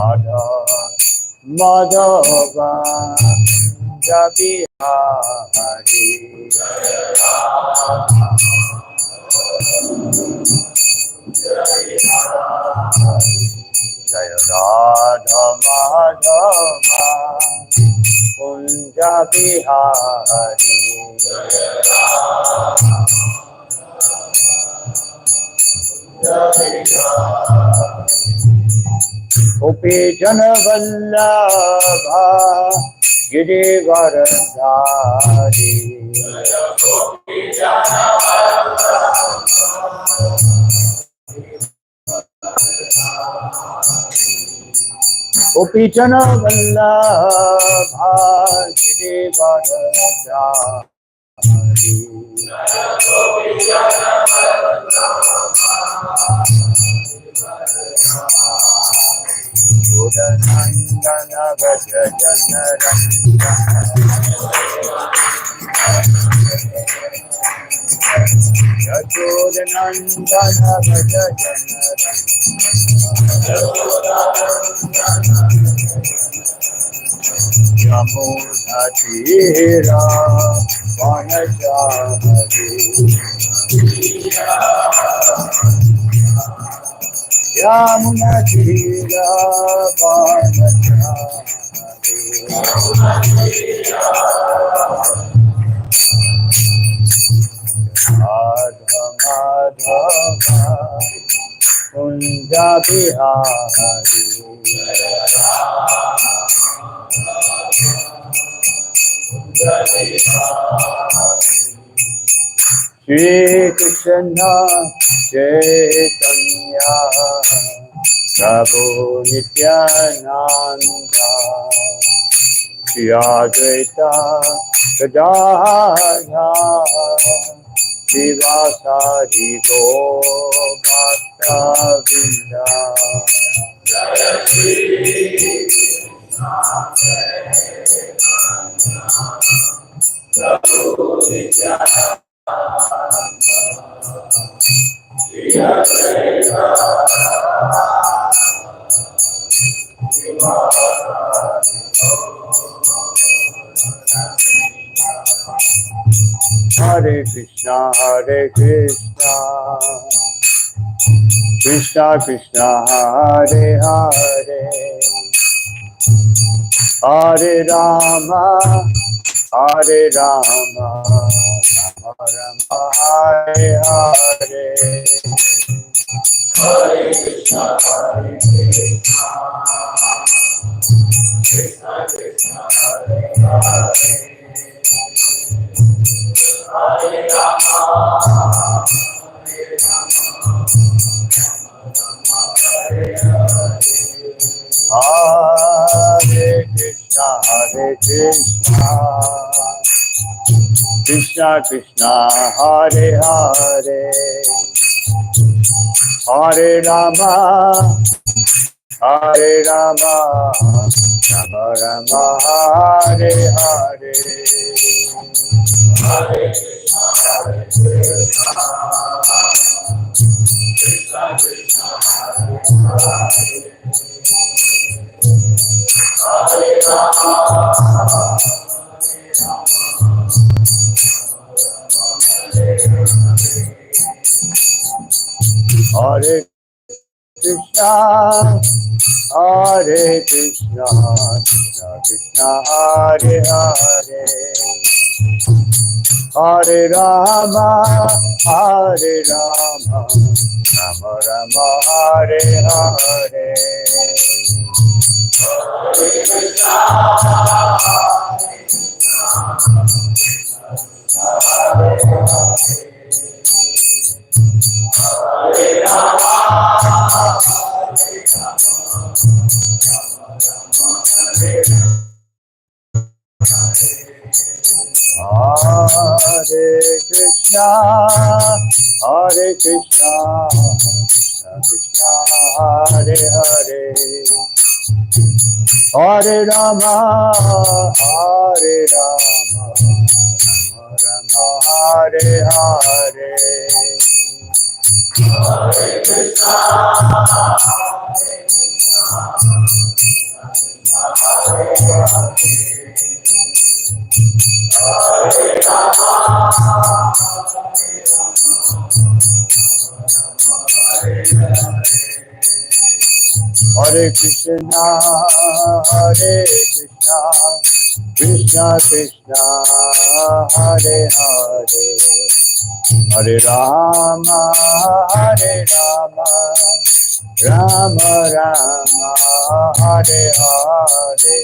Radha Madhava Jabihari Jaya Radha Madhava Kunja Bihari Gopi Jana Vallabha Girivaradhari Gopi Jana Vallabha Girivaradhari Yodanandana Bhajana Yajodanandana Bhajana Yamuna Tira Vanachari Yamuna Tira Radha Madhava Kunja Bihari Shri Krishna Chaitanya Prabhu Nityananda Shri Advaita Gadadhara Srivasadi Gaurabhakta Vrinda Hare Krishna, Krishna Krishna, Hare Hare, Hare Rama, Hare Rama, Rama Rama, Hare Hare, Hare Krishna, Krishna Krishna, Hare Hare. Hare Rama, Hare Krishna, Krishna Krishna, Hare Hare, Hare Rama, Hare Rama, Rama Rama, Hare Hare. Hare Krishna, Krishna Krishna, Hare Hare, Hare Rama, Hare Krishna, Hare Krishna, Krishna Krishna, Hare Hare, Hare Rama, Hare Rama, Rama Rama, Hare Hare, Hare Krishna, Hare Rama, Hare Krishna, Hare Krishna, Krishna Krishna, Hare Hare, Hare Rama, Hare Rama, Rama Rama, Hare Hare, Hare Krishna, Hare Krishna, Krishna Krishna, Hare Hare, Hare Rama, Hare Rama, Rama Rama, Hare Hare.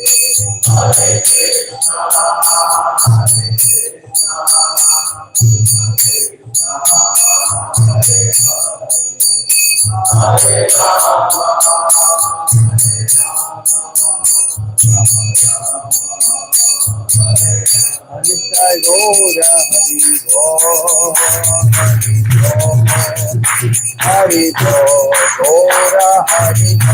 Hare Krishna, Hare Krishna, Krishna Hare Rama, Hare Gora, Hari Bo, Gora, Hari Bo.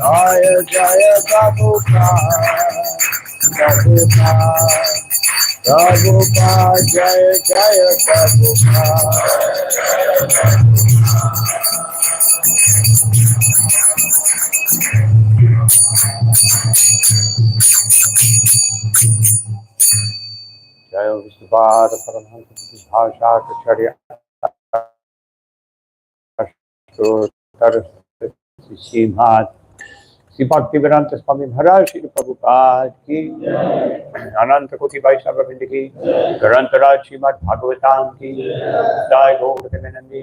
Jaya Jaya Prabhupada, Prabhupada, Prabhupada, Jaya Jaya Prabhupada. Jaya Vishnupada Paramahansa Bhasha Kacharya Ashtotar Srimad Sri Bhaktivedanta Swami Maharaj Shri Prabhupada ki Ananta Koti Vaishnava Vrinda ki Garantaraj Srimad Bhagavatam ki Jai Gaur Premanandi.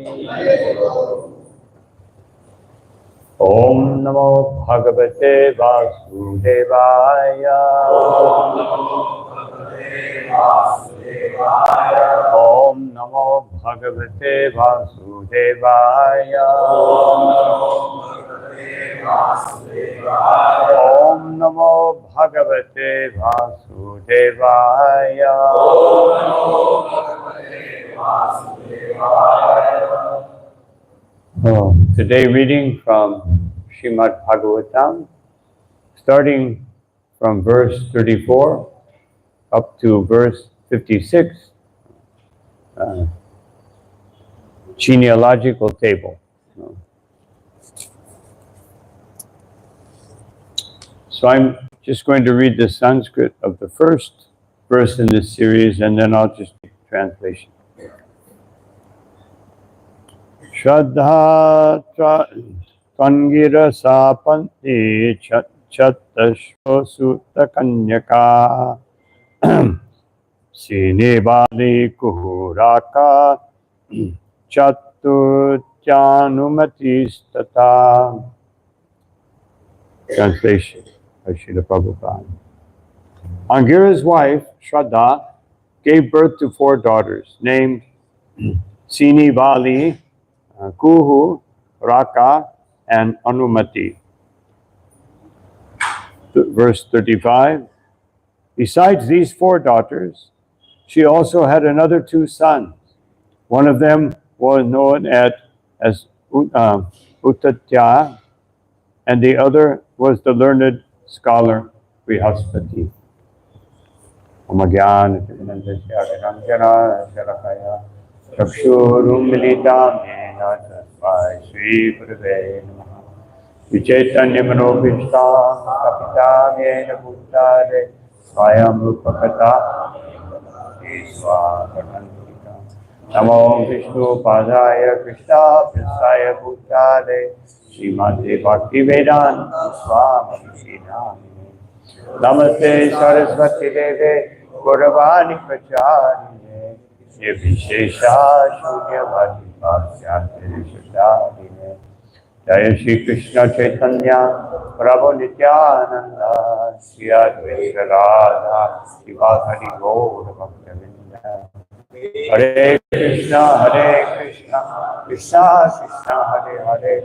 Om Namo Bhagavate Vasudevaya. Om Namo Bhagavate Vasudevaya. Om Namo Bhagavate Vasudevaya. Today reading from Srimad Bhagavatam, starting from verse 34 up to verse 56, genealogical table. So I'm just going to read the Sanskrit of the first verse in this series, and then I'll just do translation. Shraddha Tvangira Sapanti Chattashva Sutta Kanyaka Sinebali Kuhuraka Chattutyanumatistata. Translation by Srila Prabhupada. Angira's wife, Shraddha, gave birth to 4 daughters named Sinebali, Kuhu, Raka, and Anumati. Verse 35. Besides these 4 daughters, she also had another 2 sons. One of them was known as Uttatya, and the other was the learned scholar Brihaspati. Namo Vishnu Padaya Krishna Prasaya Bhutale Srimad Bhaktivedanta Swami Maharaj. Namaste Saraswati Deve Gauravani Pracharine Nirvishesha Shunyavati Bhakti Shuddhadine. Jaya Shri Krishna Chaitanya Prabhu Nityananda Shri Advaita Radha Shivadhari Gaura Bhaktavinda. Hare Krishna, Krishna Krishna Hare Hare,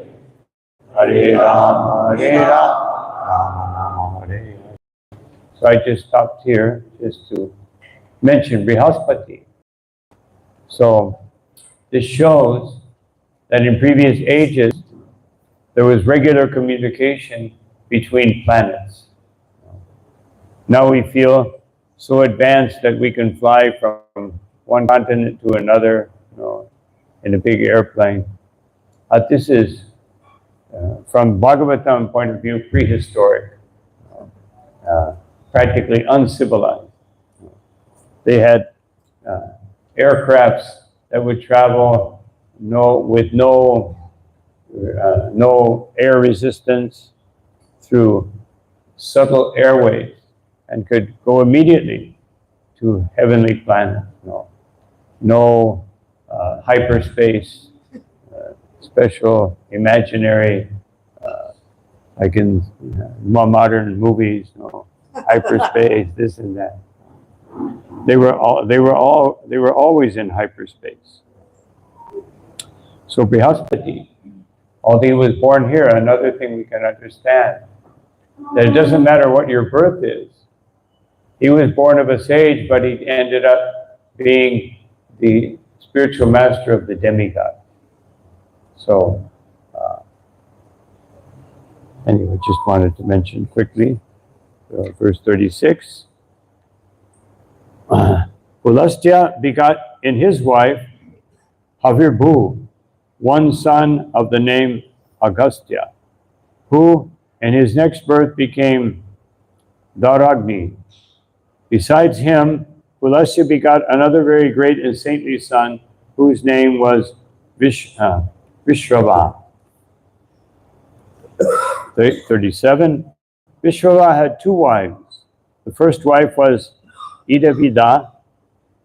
Hare Rama, Rama Rama Hare Hare. So I just stopped here just to mention Brihaspati. So this shows that in previous ages there was regular communication between planets. Now we feel so advanced that we can fly from one continent to another, in a big airplane. This is, from Bhagavatam point of view, prehistoric, practically uncivilized. They had aircrafts that would travel with no air resistance through subtle airways and could go immediately to heavenly planets. No hyperspace, special imaginary, like in more modern movies, hyperspace, this and that. They were always in hyperspace. So Brihaspati, although he was born here, another thing we can understand, that it doesn't matter what your birth is. He was born of a sage, but he ended up being the spiritual master of the demigod. So, anyway, just wanted to mention quickly, verse 36. Pulastya begot in his wife Havirbhu, one son of the name Agastya, who in his next birth became Dharagni. Besides him, Pulastya begot another very great and saintly son, whose name was Vishrava. 37. Vishrava had two wives. The first wife was Idavida,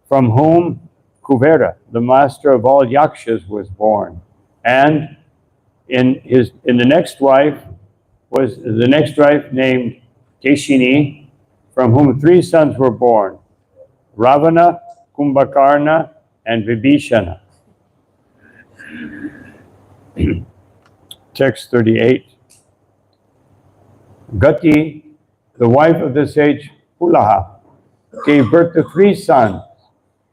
from whom Kuvera, the master of all yakshas, was born. And in the next wife named Keshini, from whom three sons were born: Ravana, Kumbhakarna, and Vibhishana. Text 38. Gati, the wife of the sage Pulaha, gave birth to three sons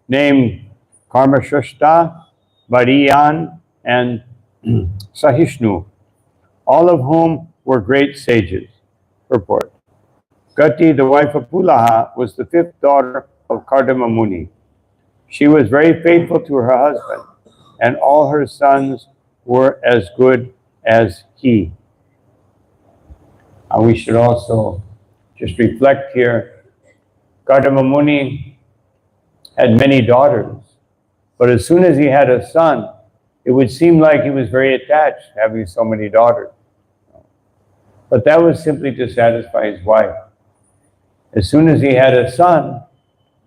named Karmashashta, Variyan, and Sahishnu, all of whom were great sages. Purport. Gati, the wife of Pulaha, was the fifth daughter of Kardama Muni. She was very faithful to her husband, and all her sons were as good as he. And we should also just reflect here, Kardama Muni had many daughters, but as soon as he had a son, it would seem like he was very attached, having so many daughters. But that was simply to satisfy his wife. As soon as he had a son,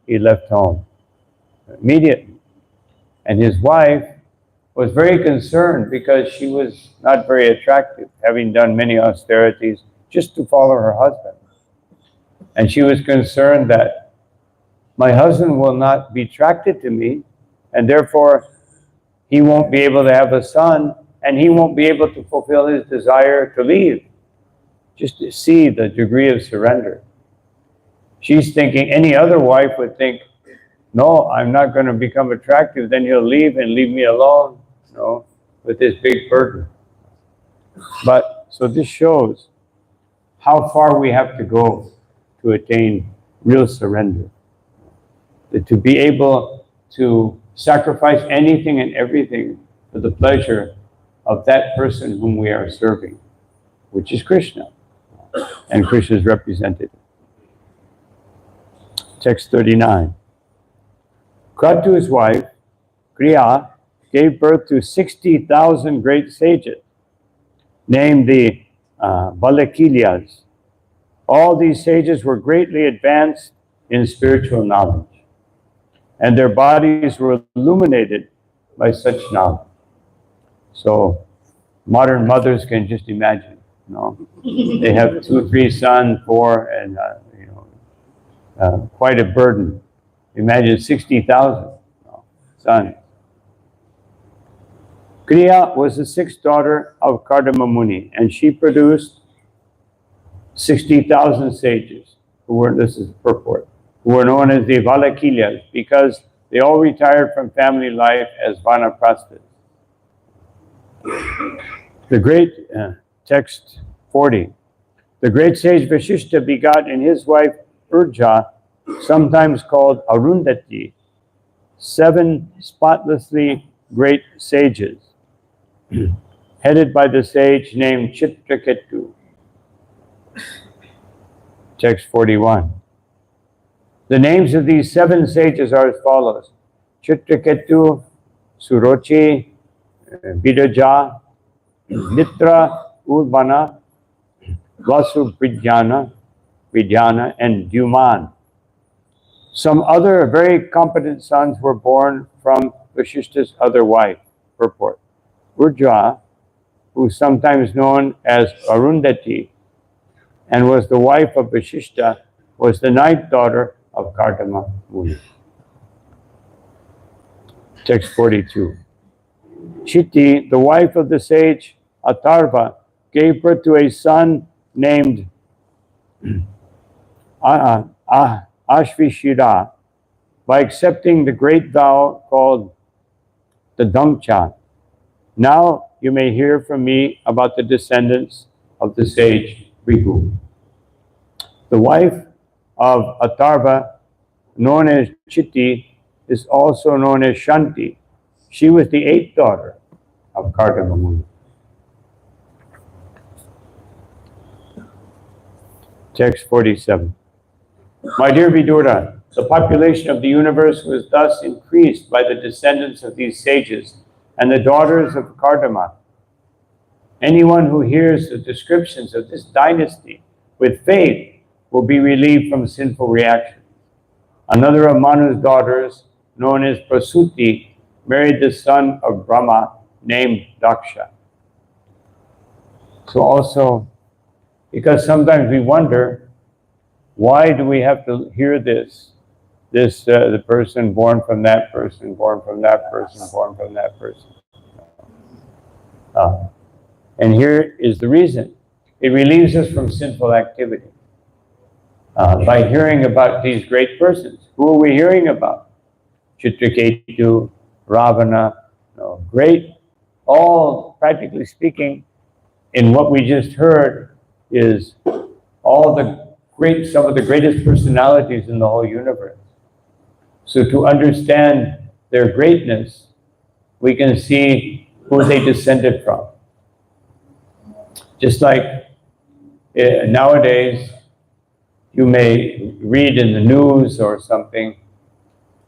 he left home immediately. And his wife was very concerned because she was not very attractive, having done many austerities just to follow her husband. And she was concerned that my husband will not be attracted to me, and therefore he won't be able to have a son, and he won't be able to fulfill his desire to leave. Just to see the degree of surrender. She's thinking any other wife would think, no, I'm not going to become attractive, then he'll leave and leave me alone, with this big burden. But, so this shows how far we have to go to attain real surrender. To be able to sacrifice anything and everything for the pleasure of that person whom we are serving, which is Krishna, and Krishna's representative. Text 39. Kratu's wife, Kriya, gave birth to 60,000 great sages, named the Balakilyas. All these sages were greatly advanced in spiritual knowledge, and their bodies were illuminated by such knowledge. So modern mothers can just imagine, they have 2, 3 sons, 4, and quite a burden. Imagine 60,000 sons. Kriya was the sixth daughter of Kardama Muni, and she produced 60,000 sages who were, this is the purport, who were known as the Valakilyas because they all retired from family life as Vanaprasthas. The great, text 40, the great sage Vashishta begot in his wife Urja, sometimes called Arundhati, 7 spotlessly great sages, headed by the sage named Chitraketu. Text 41. The names of these 7 sages are as follows: Chitraketu, Surochi, Vidaja, Mitra, Urvana, Vasubhijnana, Vidyana, and Duman. Some other very competent sons were born from Vashishta's other wife. Purport. Urja, who is sometimes known as Arundhati, and was the wife of Vashishta, was the 9th daughter of Kardama Muni. Text 42. Chiti, the wife of the sage Atharva, gave birth to a son named Ashvishira by accepting the great vow called the Damcha. Now you may hear from me about the descendants of the sage Rihu. The wife of Atharva, known as Chiti, is also known as Shanti. She was the 8th daughter of Kardama Muni. Text 47. My dear Vidura, the population of the universe was thus increased by the descendants of these sages and the daughters of Kardama. Anyone who hears the descriptions of this dynasty with faith will be relieved from sinful reactions. Another of Manu's daughters, known as Prasuti, married the son of Brahma named Daksha. So also, because sometimes we wonder, why do we have to hear this? The person born from that person, born from that person, born from that person. And here is the reason. It relieves us from sinful activity. By hearing about these great persons. Who are we hearing about? Chitraketu, Ravana, great, all practically speaking, in what we just heard is some of the greatest personalities in the whole universe. So to understand their greatness, we can see who they descended from. Just like nowadays, you may read in the news or something,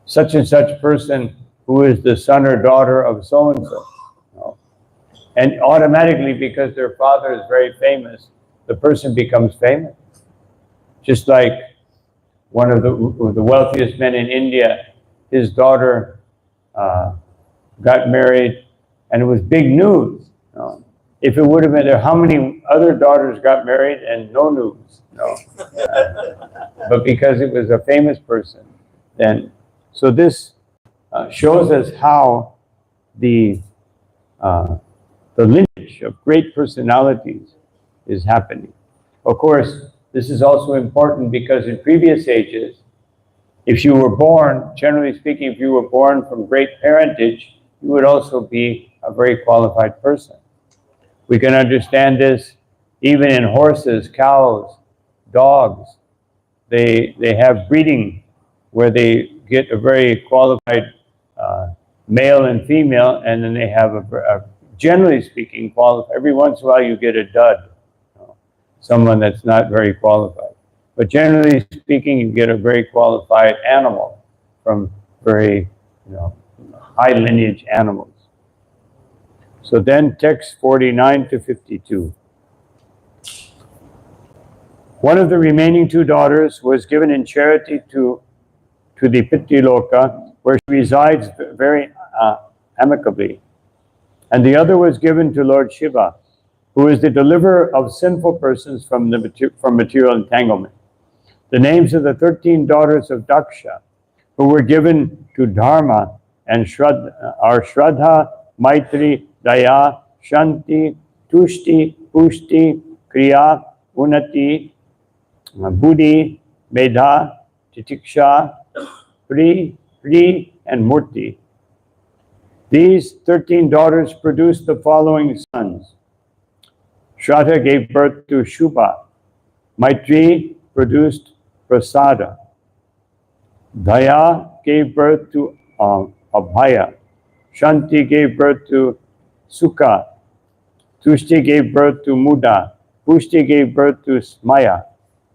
such and such person who is the son or daughter of so-and-so. And automatically, because their father is very famous, the person becomes famous. Just like one of the wealthiest men in India, his daughter got married, and it was big news. If it would have been there, how many other daughters got married and no news? But because it was a famous person, then. So this shows us how the lineage of great personalities is happening. Of course, this is also important because in previous ages, if you were born, generally speaking, if you were born from great parentage, you would also be a very qualified person. We can understand this even in horses, cows, dogs. They have breeding where they get a very qualified male and female, and then they have a generally speaking, qualified. Every once in a while you get a dud, someone that's not very qualified. But generally speaking, you get a very qualified animal from very high lineage animals. So then text 49 to 52. One of the remaining 2 daughters was given in charity to the Pittiloka, where she resides very amicably. And the other was given to Lord Shiva, who is the deliverer of sinful persons from material entanglement. The names of the 13 daughters of Daksha, who were given to Dharma and are Shraddha, Maitri, Daya, Shanti, Tushti, Pushti, Kriya, Unnati, Buddhi, Medha, Titiksha, Pri, and Murti. These 13 daughters produced the following sons. Shraddha gave birth to Shubha. Maitri produced Prasada. Daya gave birth to Abhaya. Shanti gave birth to Sukha. Tushti gave birth to Muda. Pushti gave birth to Smaya.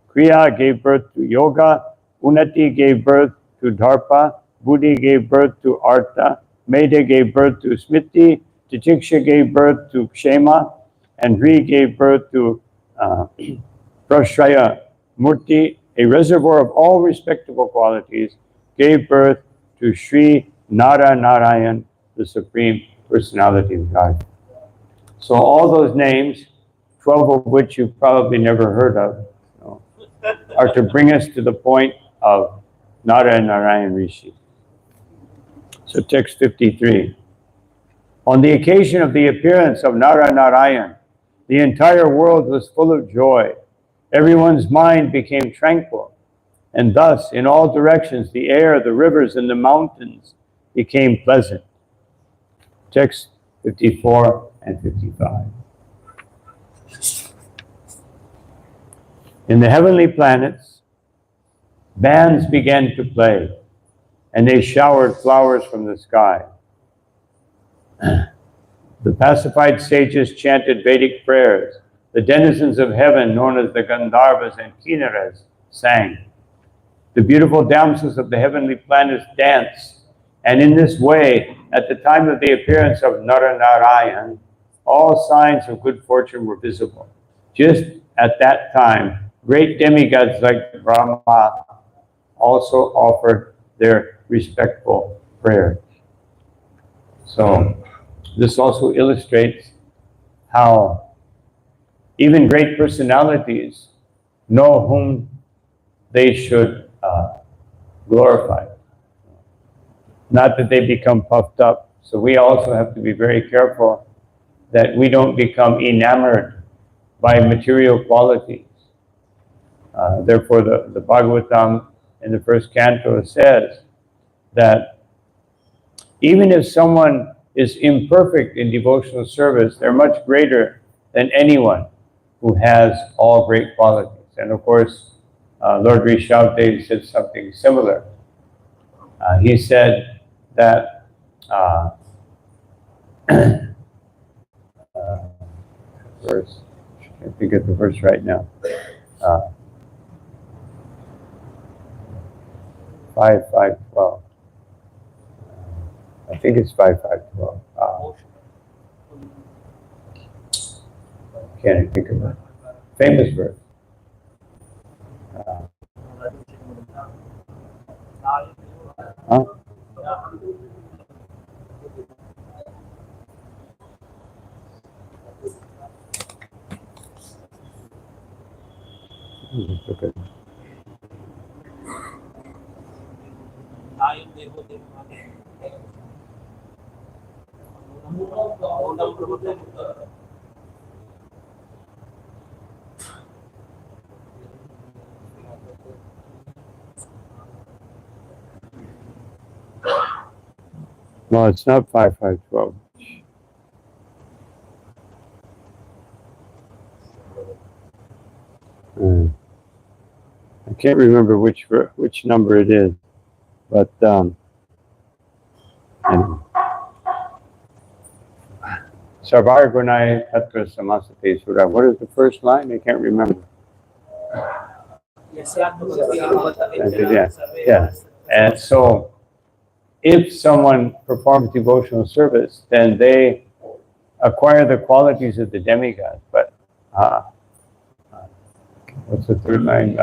Kriya gave birth to Yoga. Unnati gave birth to Dharpa. Buddhi gave birth to Artha. Medha gave birth to Smriti. Titiksha gave birth to Kshema. And Hri gave birth to Prashraya. Murti, a reservoir of all respectable qualities, gave birth to Sri Nara Narayan, the Supreme Personality of God. So all those names, 12 of which you've probably never heard of, are to bring us to the point of Nara Narayan Rishi. So text 53. On the occasion of the appearance of Nara Narayan, the entire world was full of joy. Everyone's mind became tranquil. And thus, in all directions, the air, the rivers, and the mountains became pleasant. Text 54 and 55. In the heavenly planets, bands began to play, and they showered flowers from the sky. The pacified sages chanted Vedic prayers. The denizens of heaven, known as the Gandharvas and Kinnaras, sang. The beautiful damsels of the heavenly planets danced, and in this way, at the time of the appearance of Naranarayan, all signs of good fortune were visible. Just at that time, great demigods like Brahma also offered their respectful prayers. So, this also illustrates how even great personalities know whom they should glorify. Not that they become puffed up. So we also have to be very careful that we don't become enamored by material qualities. Therefore, the Bhagavatam in the first canto says that even if someone is imperfect in devotional service, they're much greater than anyone who has all great qualities. And of course, Lord Rishabdev said something similar. He said that verse, I can't think of the verse right now. 5:5:12. I think it's 5:5:12. Can't think of it. Famous verse. Huh? Okay. No, it's not 5:5:12. I can't remember which number it is, but anyway. Sarvar Gunai Tatra Samasate Sura. What is the first line? I can't remember. Yeah. And so, if someone performs devotional service, then they acquire the qualities of the demigod. But what's the third line?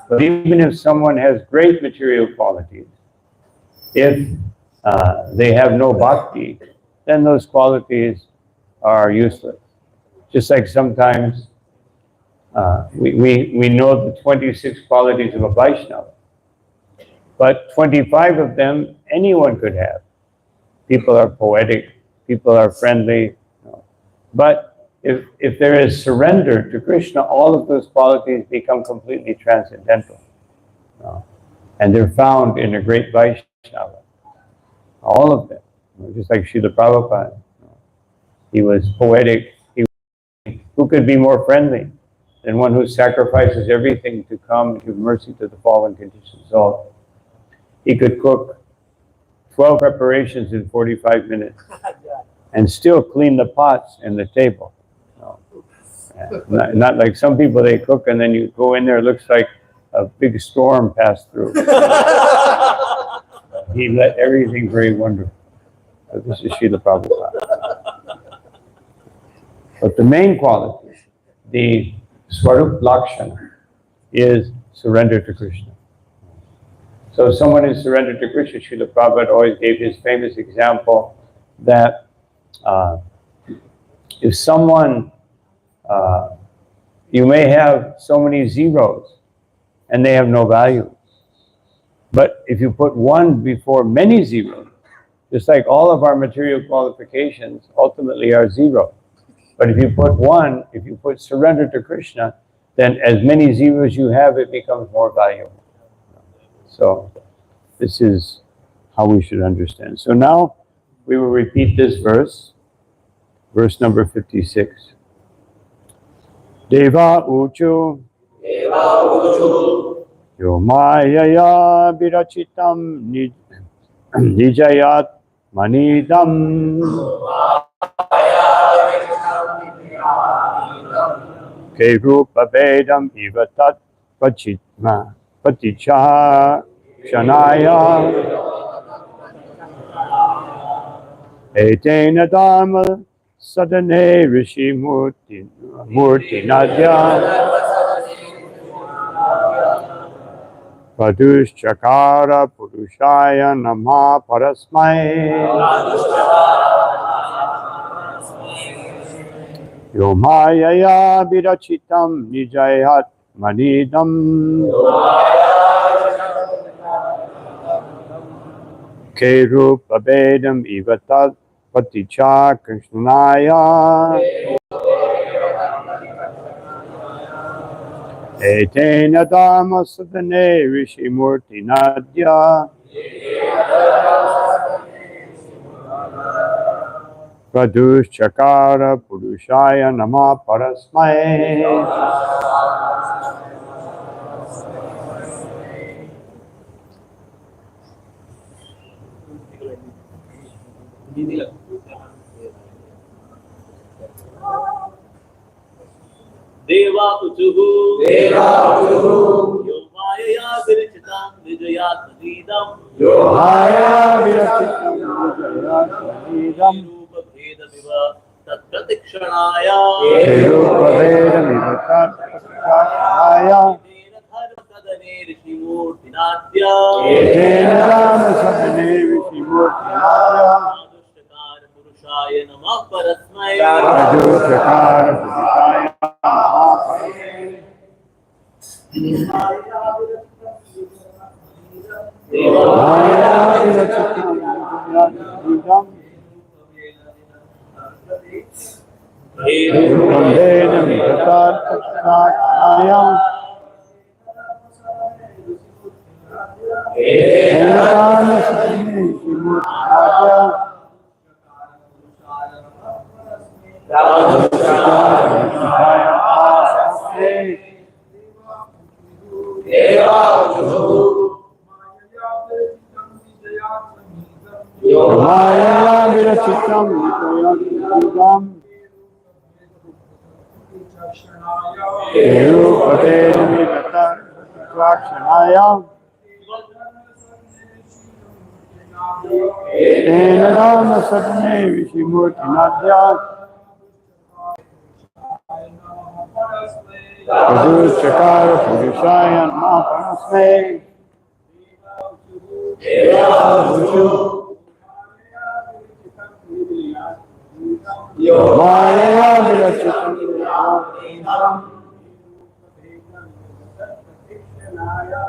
But even if someone has great material qualities, if they have no bhakti, then those qualities are useless. Just like sometimes we know the 26 qualities of a Vaishnava, but 25 of them anyone could have. People are poetic, people are friendly, but if there is surrender to Krishna, all of those qualities become completely transcendental. And they're found in a great Vaishnava. All of them. Just like Srila Prabhupada. He was poetic. Who Who could be more friendly than one who sacrifices everything to come and give mercy to the fallen conditioned soul? He could cook 12 preparations in 45 minutes and still clean the pots and the table. No. Not like some people, they cook and then you go in there, it looks like a big storm passed through. He let everything very wonderful. So this is Srila Prabhupada. But the main quality, the Swarup Lakshana, is surrender to Krishna. So if someone is surrendered to Krishna, Srila Prabhupada always gave his famous example that if someone, you may have so many zeros and they have no value. But if you put one before many zeros, just like all of our material qualifications ultimately are zero. But if you put one, if you put surrender to Krishna, then as many zeros you have, it becomes more valuable. So this is how we should understand. So now we will repeat this verse, verse number 56. Deva Uchu Yo Mayaya Virachitam Nijayat Manidam Kerupa Vedam Ivatat Paticha Kshanaya Etena Dharma Sadhane Rishi Murti Nadya Padushchakara Purushaya Nama Parasmai Yomayaya Virachitam Nijayat Manidam Kerupa Vedam Ivatat Paticha Krishnaya Etena Dharma Sadhane Rishi Murti Nadya Pradushchakara Purushaya Nama Parasmai Deva Uchuhu Yomaya Virichitam Vijayat Manidam Yohaya Virachitam Vijayat Manidam Rupa Veda Viva Tat Pratikshanaya Kerupa Vedam Ivatat Paticha Sadhane Rishi Murti Nadya Etena Dharma Sadhane Rishi Murti Nadya Padushchakara Purushaya Namah Parasmai Padushchakara Purushaya Namah Parasmai Yohaya Virachitam Vijayat Manidam Kerupa Vedam Ivatat Paticha Etena Dharma Sadhane Rishi Murti Nadya Yohaya Virachitam Vijayat Manidam Kerupa Vedam Ivatat Paticha Etena Dharma Sadhane Rishi Murti Nadya Padushchakara Purushaya Namah Parasmai Yohaya Virachitam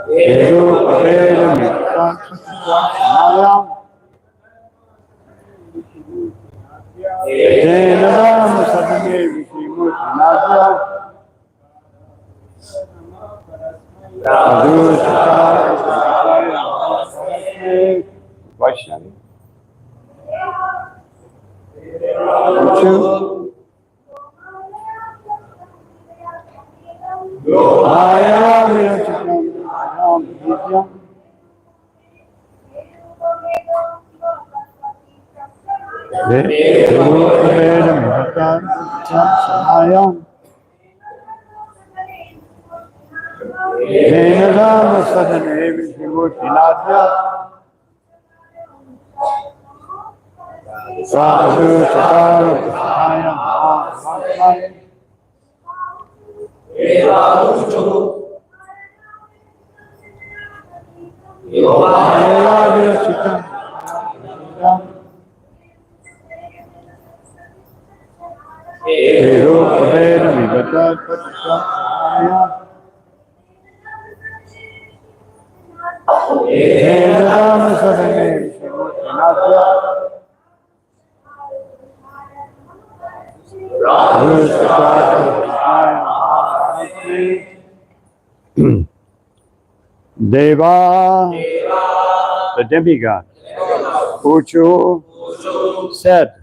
Kerupa Vedam Ivatat Paticha Etena Dharma Sadhane Rishi Murti Nadya Padushchakara Purushaya Namah Vaishnavi. Maya Virachitam Ayam Vidyam Vedam Bhaktam Sanayam Venadam Sadhane Vimurtinatya Sadhu Chakara Prasaya Maharaj Deva, the demigod, Uchu said,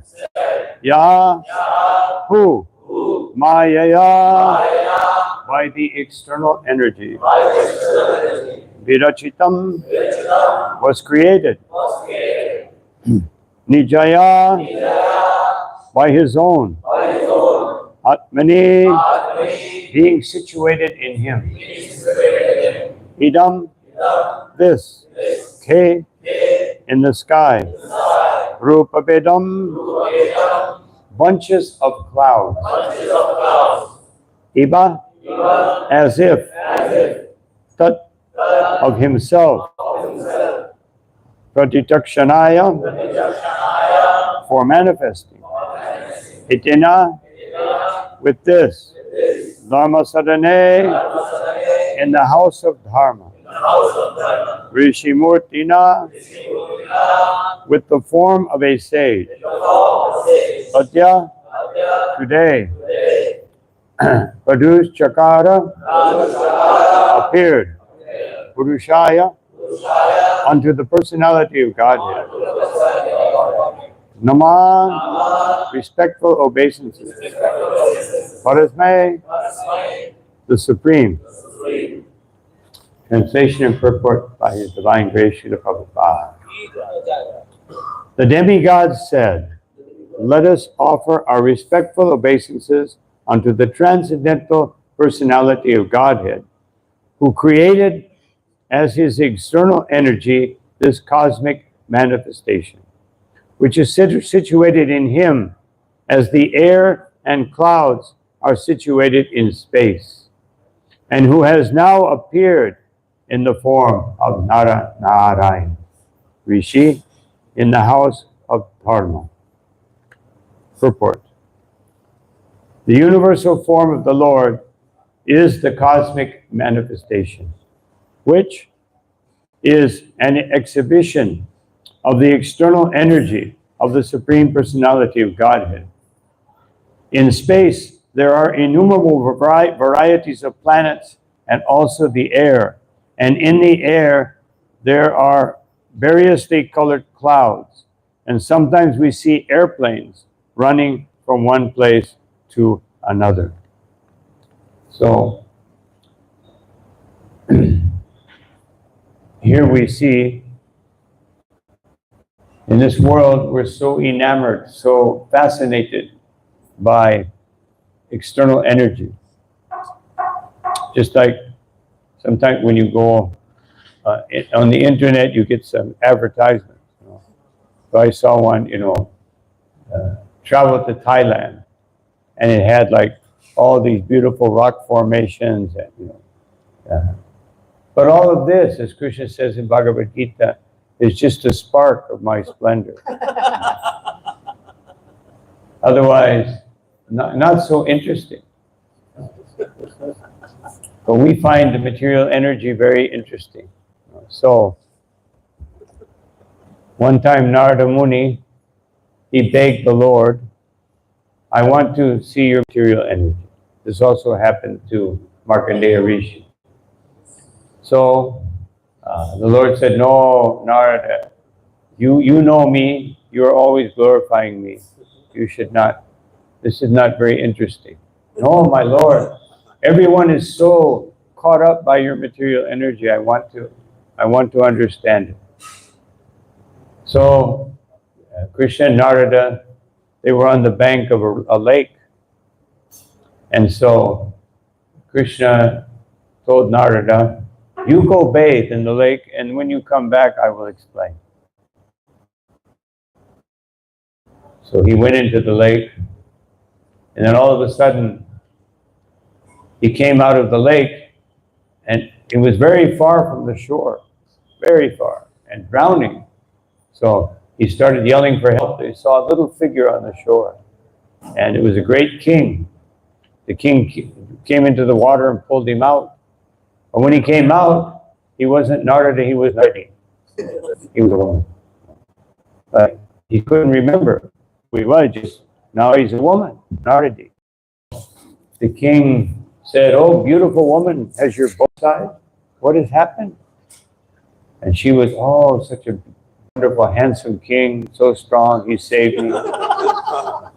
Ya, who, Maya, by the external energy, Virachitam was created, Nijaya, by his own, Atmani, being situated in him, Idam, this, K, in the sky, Rupabedam, bunches of clouds, Iba, as if, Tat, of himself, Pratitakshanaya, for manifesting, Itina, with this, Dharma Sadhane, in the house of Dharma, Rishimurtina, with the form of a sage, Satya, today, Padush Chakara, appeared, Purushaya, unto the personality of Godhead. Nama, respectful obeisances. Parasmay, the Supreme. Translation and purport by His Divine Grace, Srila Prabhupada. The demigods said, let us offer our respectful obeisances unto the transcendental personality of Godhead, who created as his external energy this cosmic manifestation, which is situated in him as the air and clouds are situated in space, and who has now appeared in the form of Narayan, Rishi, in the house of Dharma. Purport. The universal form of the Lord is the cosmic manifestation, which is an exhibition of the external energy of the Supreme Personality of Godhead. In space, there are innumerable varieties of planets and also the air. And in the air, there are variously colored clouds. And sometimes we see airplanes running from one place to another. So, here we see, in this world, we're so enamored, so fascinated by external energy. Just like sometimes when you go on the internet, you get some advertisements. So I saw one, travel to Thailand, and it had like all these beautiful rock formations, and but all of this, as Krishna says in Bhagavad Gita, is just a spark of my splendor. Otherwise, not so interesting. But we find the material energy very interesting. So, one time Narada Muni, he begged the Lord, I want to see your material energy. This also happened to Markandeya Rishi. So, the Lord said, no, Narada, you know me, you are always glorifying me. You should not, this is not very interesting. No, my Lord, everyone is so caught up by your material energy. I want to understand it. So Krishna and Narada, they were on the bank of a lake. And so Krishna told Narada, you go bathe in the lake, and when you come back, I will explain. So he went into the lake, and then all of a sudden, he came out of the lake, and it was very far from the shore, very far, and drowning. So he started yelling for help. They saw a little figure on the shore, and it was a great king. The king came into the water and pulled him out. And when he came out, he wasn't Narada, he was Naradi. He was a woman. But he couldn't remember who he was, just now he's a woman, Naradi. The king said, oh, beautiful woman, has your both sides? What has happened? And she was, oh, such a wonderful, handsome king, so strong, he saved me.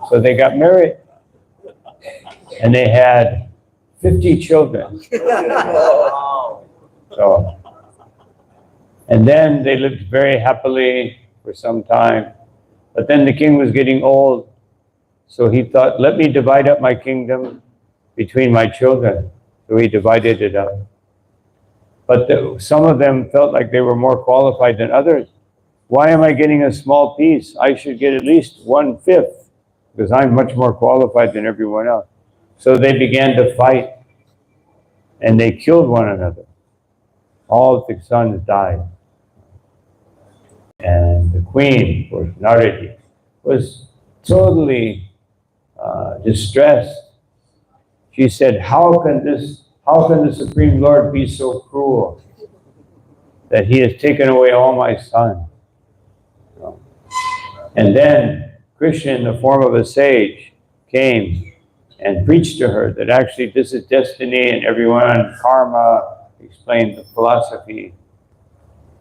So they got married. And they had 50 children. So, and then they lived very happily for some time. But then the king was getting old. So he thought, let me divide up my kingdom between my children. So he divided it up. But some of them felt like they were more qualified than others. Why am I getting a small piece? I should get at least 1/5, because I'm much more qualified than everyone else. So they began to fight, and they killed one another. All the sons died. And the queen, or Naradi, was totally distressed. She said, how can the Supreme Lord be so cruel that he has taken away all my sons? And then Krishna, in the form of a sage, came and preached to her that actually this is destiny, and everyone, karma, explained the philosophy.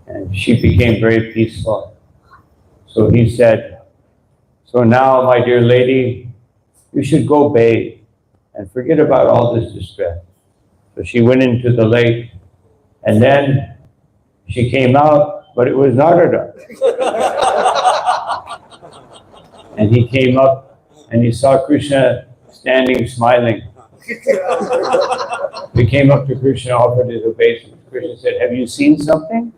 And she became very peaceful. So he said, so now, my dear lady, you should go bathe and forget about all this distress. So she went into the lake, and then she came out, but it was Narada. And he came up, and he saw Krishna standing, smiling. He came up to Krishna, offered his obeisance. Krishna said, have you seen something?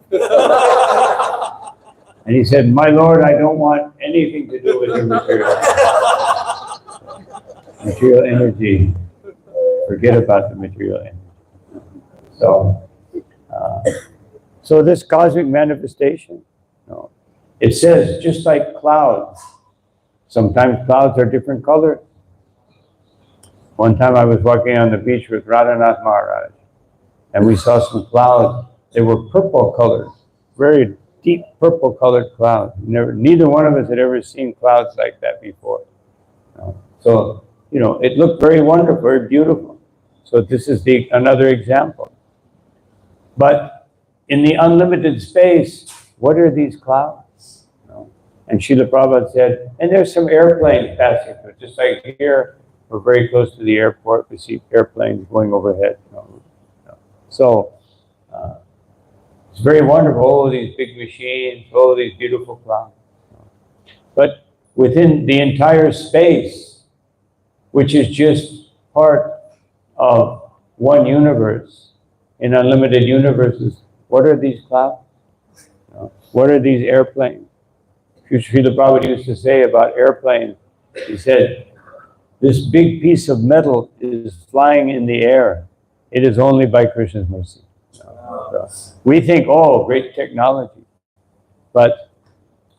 And he said, my Lord, I don't want anything to do with your material energy. Forget about the material energy. So this cosmic manifestation, it says just like clouds. Sometimes clouds are different colors. One time I was walking on the beach with Radhanath Maharaj, and we saw some clouds. They were purple colored, very deep purple colored clouds. Neither one of us had ever seen clouds like that before. So, it looked very wonderful, very beautiful. So this is another example. But in the unlimited space, what are these clouds? And Srila Prabhupada said, and there's some airplanes passing through, just like here, we're very close to the airport, we see airplanes going overhead. So, it's very wonderful, all these big machines, all these beautiful clouds. But within the entire space, which is just part of one universe, in unlimited universes, what are these clouds? What are these airplanes? Srila Prabhupada used to say about airplanes, he said, this big piece of metal is flying in the air. It is only by Krishna's mercy. So we think, oh, great technology. But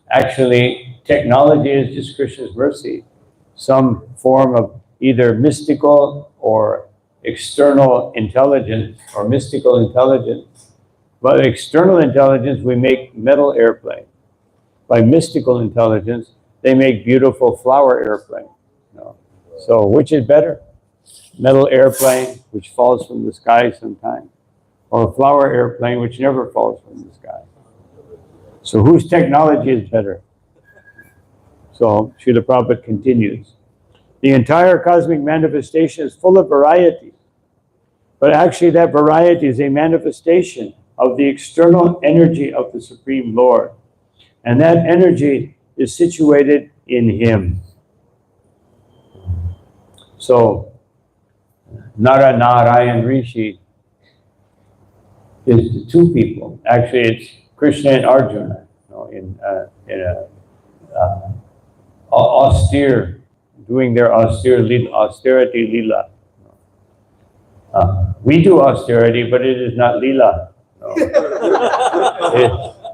actually, technology is just Krishna's mercy. Some form of either mystical or external intelligence, or mystical intelligence. By external intelligence, we make metal airplanes. By mystical intelligence, they make beautiful flower airplanes. So which is better? Metal airplane, which falls from the sky sometimes, or a flower airplane, which never falls from the sky. So whose technology is better? So Srila Prabhupada continues. The entire cosmic manifestation is full of variety. But actually that variety is a manifestation of the external energy of the Supreme Lord. And that energy is situated in Him. So, Nara Narayan Rishi is the two people. Actually, it's Krishna and Arjuna, in a austere, doing their austerity lila. We do austerity, but it is not lila. No.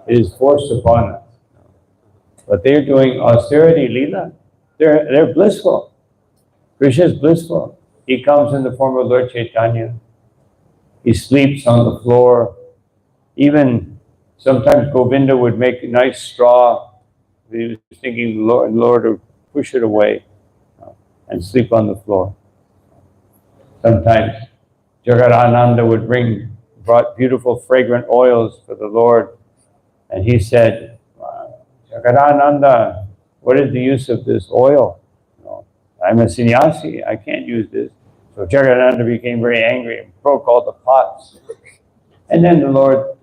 It is forced upon us. But they're doing austerity lila. They're blissful. Krishna is blissful. He comes in the form of Lord Chaitanya. He sleeps on the floor. Even sometimes Govinda would make a nice straw. He was thinking the Lord would push it away and sleep on the floor. Sometimes Jagadananda brought beautiful fragrant oils for the Lord. And he said, Jagadananda, what is the use of this oil? I'm a sannyasi, I can't use this. So Jagadananda became very angry and broke all the pots. And then the Lord,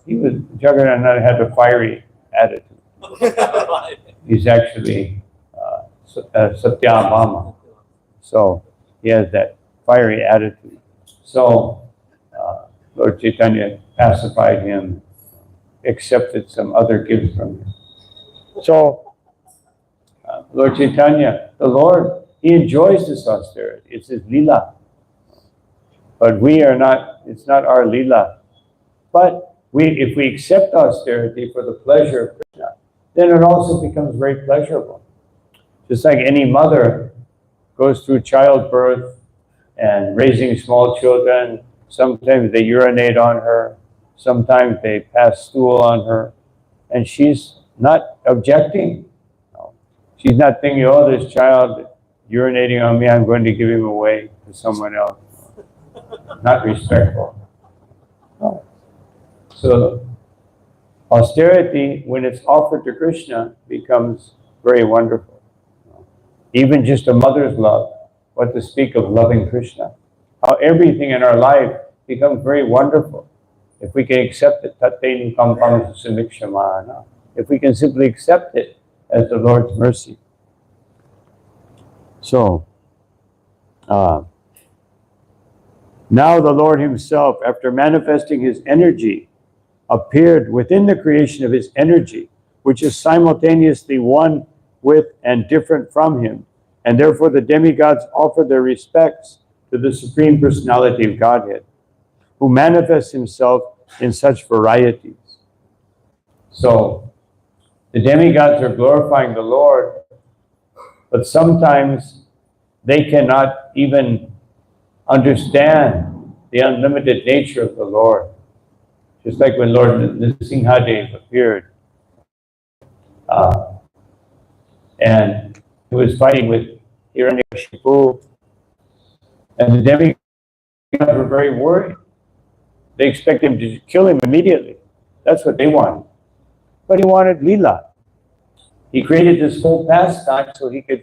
Jagadananda had a fiery attitude. He's actually Satyabhama. So he has that fiery attitude. So Lord Chaitanya pacified him, accepted some other gifts from him. So Lord Chaitanya, the Lord, He enjoys this austerity. It's His lila. But we are not, it's not our lila. But if we accept austerity for the pleasure of Krishna, then it also becomes very pleasurable. Just like any mother goes through childbirth and raising small children, sometimes they urinate on her, sometimes they pass stool on her, and she's not objecting. She's not thinking, oh, this child urinating on me, I'm going to give him away to someone else. Not respectful. No. So austerity, when it's offered to Krishna, becomes very wonderful. Even just a mother's love, what to speak of loving Krishna. How everything in our life becomes very wonderful. If we can accept it, tatein kampam sumikshamana. If we can simply accept it as the Lord's mercy. So, now the Lord Himself, after manifesting His energy, appeared within the creation of His energy, which is simultaneously one with and different from Him. And therefore the demigods offer their respects to the Supreme Personality of Godhead, who manifests Himself in such varieties. So, the demigods are glorifying the Lord, but sometimes they cannot even understand the unlimited nature of the Lord. Just like when Lord Nrsimhadev appeared and he was fighting with Hiranyakashipu, and the demigods were very worried. They expected him to kill him immediately. That's what they wanted. But he wanted lila. He created this whole pastime so he could